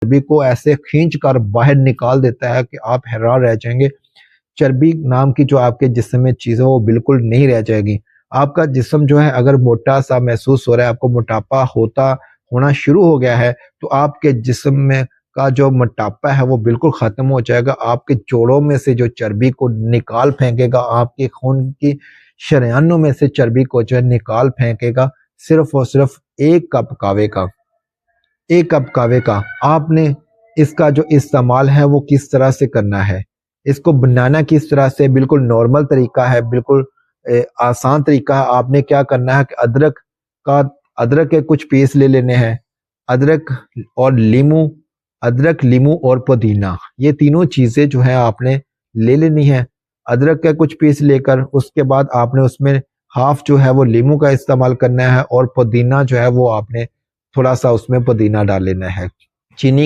چربی کو ایسے کھینچ کر باہر نکال دیتا ہے کہ آپ حیران رہ جائیں گے. چربی نام کی جو آپ کے جسم میں چیز ہے وہ بالکل نہیں رہ جائے گی. آپ کا جسم جو ہے اگر موٹا سا محسوس ہو رہا ہے، آپ کو موٹاپا ہونا شروع ہو گیا ہے، تو آپ کے جسم میں کا جو موٹاپا ہے وہ بالکل ختم ہو جائے گا. آپ کے جوڑوں میں سے جو چربی کو نکال پھینکے گا، آپ کے خون کی شریانوں میں سے چربی کو جو ہے نکال پھینکے گا صرف اور صرف ایک کپ کاوے کا. آپ نے اس کا جو استعمال ہے وہ کس طرح سے کرنا ہے، اس کو بنانا کس طرح سے، بالکل نارمل طریقہ ہے، بالکل آسان طریقہ ہے. آپ نے کیا کرنا ہے کہ ادرک کے کچھ پیس لے لینے ہیں. ادرک لیمو اور پودینہ، یہ تینوں چیزیں جو ہے آپ نے لے لینی ہے. ادرک کے کچھ پیس لے کر اس کے بعد آپ نے اس میں ہاف جو ہے وہ لیمو کا استعمال کرنا ہے، اور پودینہ جو ہے وہ آپ نے تھوڑا سا اس میں پودینہ ڈال لینا ہے. چینی